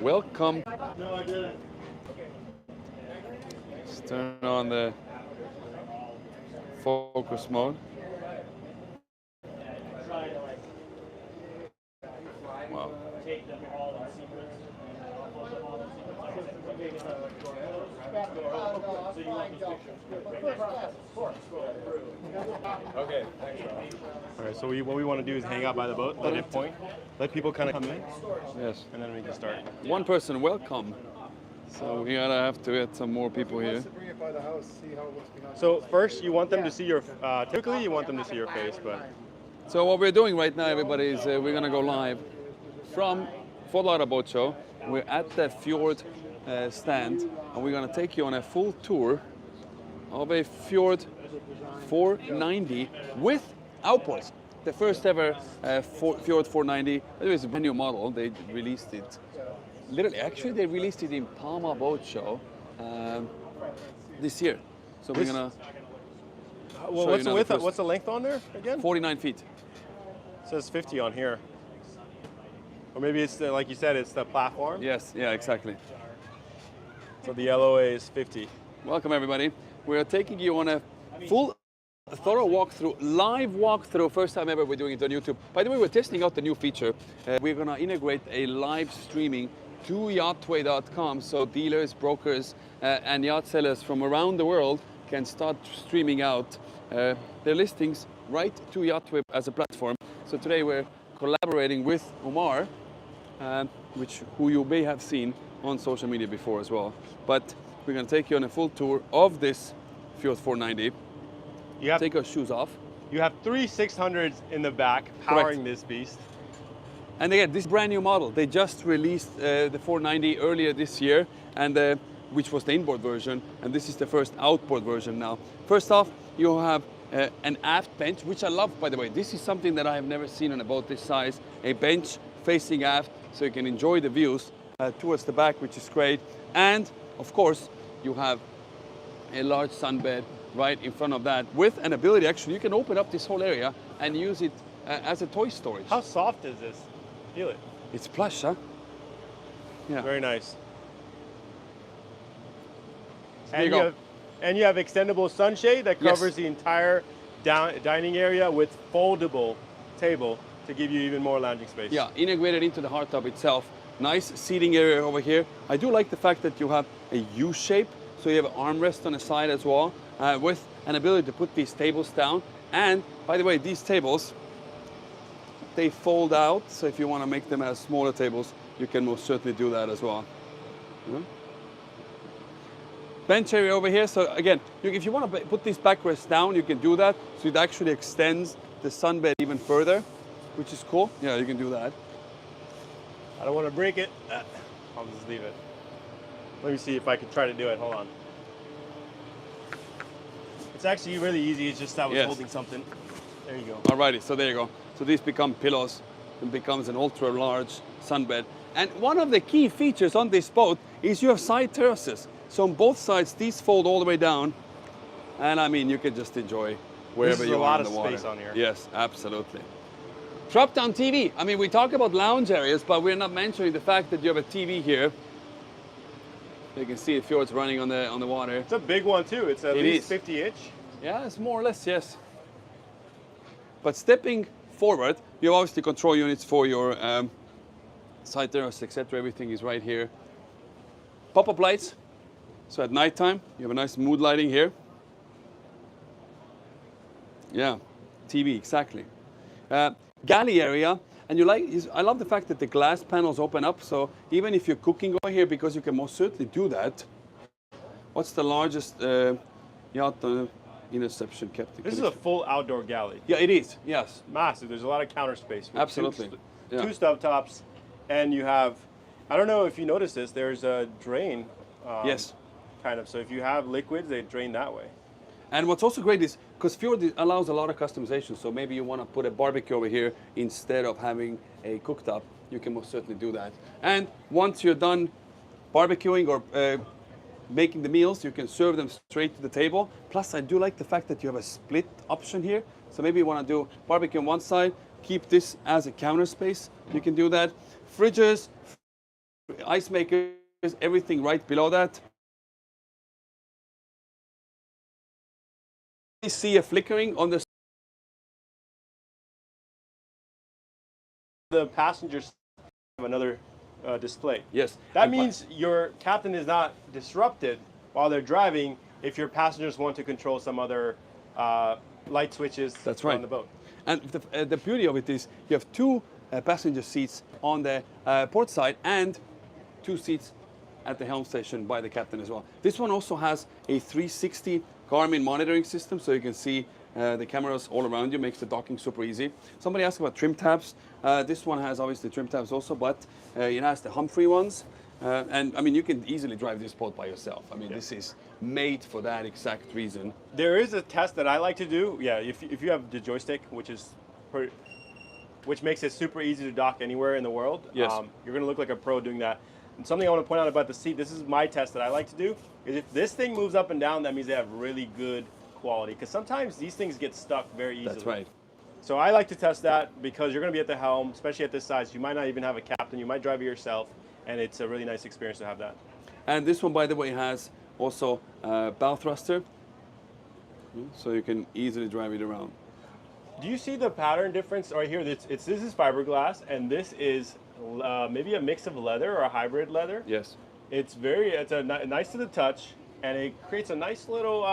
welcome. No, I didn't. Let's turn on the focus mode. Wow. Okay, thanks, Rob. All right, so what we want to do is hang out by the boat, let it point, let people kind of come in, Yes. and then we can start. One person, welcome. So we gotta have to get some more people here. So first, you want them to see your, typically you want them to see your face, but. So what we're doing right now, everybody, is we're gonna go live from Fjord Boat Show. We're at the Fjord stand, and we're gonna take you on a full tour of a Fjord 490 with outboards. The first ever Fjord 490. It was a brand new model. They released it. Literally, actually, they released it in Palma Boat Show this year. So we're gonna. Well, what's the width? What's the length on there again? 49 feet. It says 50 on here. Or maybe it's the, like you said, it's the platform. Yes. Yeah. Exactly. So the LOA is 50. Welcome, everybody. We are taking you on a full, thorough walkthrough, live walkthrough. First time ever we're doing it on YouTube. By the way, we're testing out the new feature. We're gonna integrate a live streaming to YachtWay.com, so dealers, brokers, and yacht sellers from around the world can start streaming out their listings right to YachtWay as a platform. So today we're collaborating with Omar, who you may have seen on social media before as well. But we're going to take you on a full tour of this Fjord 490. Take our shoes off. You have three 600s in the back powering this beast. And again, this brand new model. They just released the 490 earlier this year, and which was the inboard version, and this is the first outboard version now. First off, you have an aft bench, which I love, by the way. This is something that I have never seen on a boat this size. A bench facing aft, so you can enjoy the views towards the back, which is great. And of course, you have a large sunbed right in front of that with an ability, actually, you can open up this whole area and use it as a toy storage. How soft is this? Feel it. It's plush, huh? Yeah. Very nice. And you have extendable sunshade that covers the entire dining area with foldable table to give you even more lounging space. Yeah, integrated into the hardtop itself. Nice seating area over here. I do like the fact that you have a U shape, so you have an armrest on the side as well, with an ability to put these tables down. And by the way, these tables, they fold out, so if you want to make them as smaller tables, you can most certainly do that as well. Bench area over here, so again, if you want to put these backrests down, you can do that, so it actually extends the sunbed even further, which is cool. Yeah, you can do that. I don't want to break it. I'll just leave it. Let me see if I can try to do it. Hold on. It's actually really easy. It's just I was holding something. There you go. Alrighty, so there you go. So these become pillows and becomes an ultra large sunbed. And one of the key features on this boat is you have side terraces. So on both sides, these fold all the way down. And I mean, you can just enjoy wherever you are in the water. There's a lot of space on here. Yes, absolutely. Drop-down TV. I mean, we talk about lounge areas, but we're not mentioning the fact that you have a TV here. You can see the Fjord's running on the water. It's a big one too. It's at least 50-inch. Yeah, it's more or less, yes. But stepping forward, you have obviously control units for your side terrace, etc. Everything is right here. Pop-up lights. So at nighttime, you have a nice mood lighting here. Yeah, TV, exactly. Galley area, and I love the fact that the glass panels open up, so even if you're cooking over here, because you can most certainly do that. What's the largest yacht interception kept? This is a full outdoor galley. Yeah, it is, yes. Massive, there's a lot of counter space. Absolutely. Two stub tops, and you have, I don't know if you noticed this, there's a drain. Yes. Kind of, so if you have liquids, they drain that way. And what's also great is, because Fjord allows a lot of customization, so maybe you want to put a barbecue over here instead of having a cooktop, you can most certainly do that. And once you're done barbecuing or making the meals, you can serve them straight to the table. Plus, I do like the fact that you have a split option here. So maybe you want to do barbecue on one side, keep this as a counter space, you can do that. Fridges, ice makers, everything right below that. You see a flickering on the passengers have another display. Yes. That means your captain is not disrupted while they're driving if your passengers want to control some other light switches That's right. on the boat. And the beauty of it is you have two passenger seats on the port side and two seats at the helm station by the captain as well. This one also has a 360 Garmin monitoring system, so you can see the cameras all around you, makes the docking super easy. Somebody asked about trim tabs. This one has obviously trim tabs also, but it has the hum-free ones. And I mean, you can easily drive this boat by yourself. I mean, this is made for that exact reason. There is a test that I like to do. Yeah, if you have the joystick, which makes it super easy to dock anywhere in the world. Yes. You're going to look like a pro doing that. And something I want to point out about the seat, this is my test that I like to do, is if this thing moves up and down, that means they have really good quality. Because sometimes these things get stuck very easily. That's right. So I like to test that because you're going to be at the helm, especially at this size. You might not even have a captain. You might drive it yourself. And it's a really nice experience to have that. And this one, by the way, has also bow thruster. So you can easily drive it around. Do you see the pattern difference right here? This is fiberglass, and this is maybe a mix of leather or a hybrid leather. Yes. It's nice to the touch, and it creates a nice little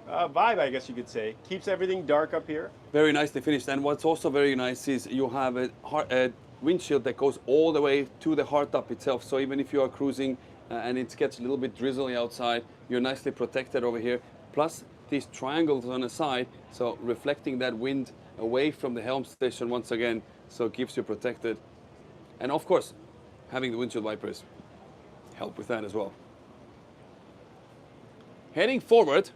vibe, I guess you could say. Keeps everything dark up here. Very nicely finished. And what's also very nice is you have a windshield that goes all the way to the hardtop itself. So even if you are cruising and it gets a little bit drizzly outside, you're nicely protected over here. Plus these triangles on the side, so reflecting that wind away from the helm station once again, so it keeps you protected. And of course, having the windshield wipers help with that as well. Heading forward,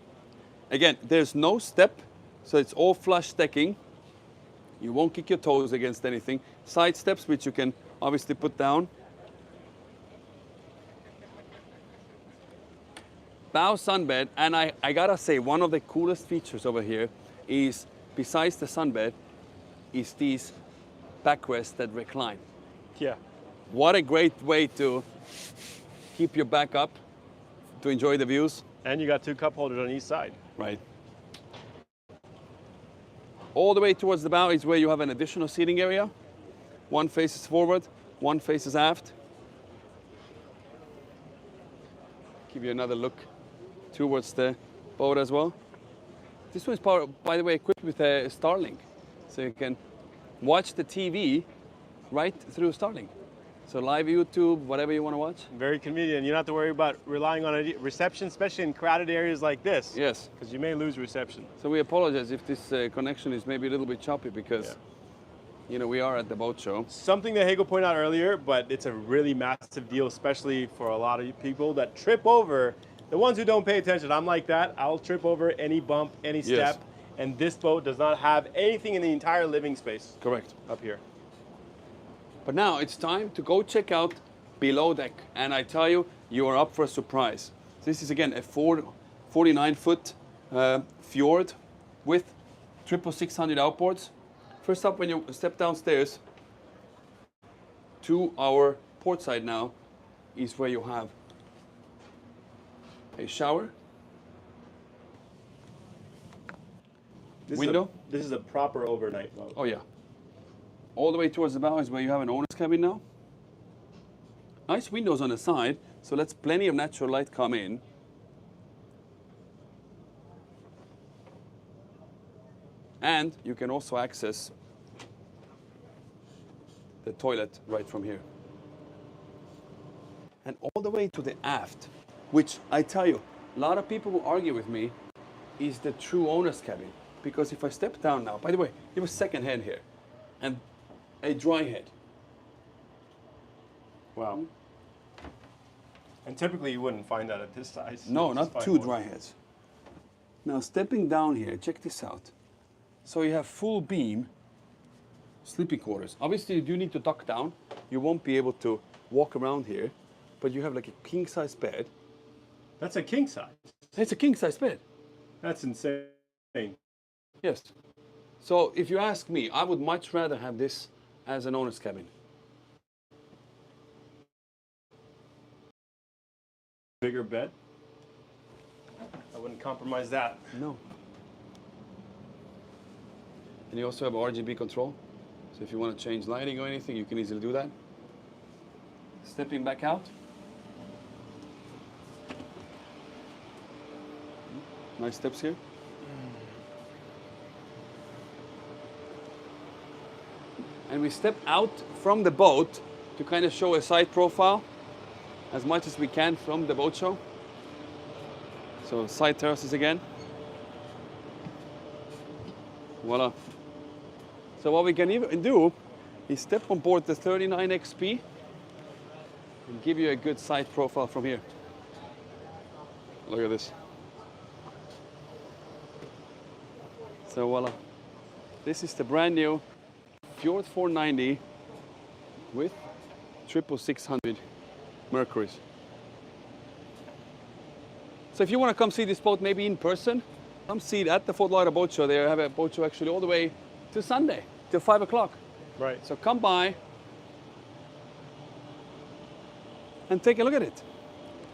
again, there's no step, so it's all flush decking. You won't kick your toes against anything. Side steps, which you can obviously put down. Bow sunbed, and I gotta say, one of the coolest features over here is, besides the sunbed, is these backrests that recline. Yeah. What a great way to keep your back up, to enjoy the views. And you got two cup holders on each side. Right. All the way towards the bow is where you have an additional seating area. One faces forward, one faces aft. Give you another look towards the boat as well. This one is, by the way, equipped with a Starlink. So you can watch the TV right through Starlink. So live YouTube, whatever you want to watch. Very convenient. You don't have to worry about relying on a reception, especially in crowded areas like this. Yes. Because you may lose reception. So we apologize if this connection is maybe a little bit choppy because, you know, we are at the boat show. Something that Hagel pointed out earlier, but it's a really massive deal, especially for a lot of people that trip over. The ones who don't pay attention, I'm like that. I'll trip over any bump, any step. Yes. And this boat does not have anything in the entire living space. Correct. Up here. But now it's time to go check out below deck. And I tell you, you are up for a surprise. This is again a 49-foot Fjord with 600 outboards. First up, when you step downstairs to our port side now, is where you have a shower, window. This is a proper overnight boat. Oh yeah. All the way towards the bow is where you have an owner's cabin now. Nice windows on the side, so lets plenty of natural light come in. And you can also access the toilet right from here. And all the way to the aft, which I tell you, a lot of people will argue with me, is the true owner's cabin. Because if I step down now, by the way, you have a second head here, and a dry head. Wow. And typically you wouldn't find that at this size. No, not two dry heads. Now stepping down here, check this out. So you have full beam sleeping quarters. Obviously you do need to duck down. You won't be able to walk around here, but you have like a king size bed. That's a king size. It's a king size bed. That's insane. Yes. So if you ask me, I would much rather have this as an owner's cabin. bigger bed. I wouldn't compromise that. No. And you also have RGB control. So if you want to change lighting or anything, you can easily do that. Stepping back out. Nice steps here. And we step out from the boat to kind of show a side profile as much as we can from the boat show. So side terraces again. Voila. So what we can even do is step on board the 39 XP and give you a good side profile from here. Look at this. So voila. This is the brand new Fjord 490 with 600 Mercuries. So if you want to come see this boat maybe in person, come see it at the Fort Lauderdale Boat Show. They have a boat show actually all the way to Sunday, till 5 o'clock. Right. So come by and take a look at it.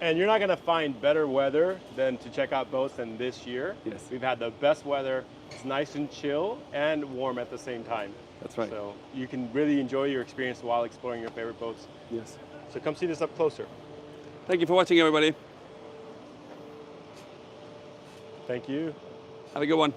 And you're not going to find better weather than to check out boats than this year. Yes. We've had the best weather. It's nice and chill and warm at the same time. That's right. So you can really enjoy your experience while exploring your favorite boats. Yes. So come see this up closer. Thank you for watching, everybody. Thank you. Have a good one.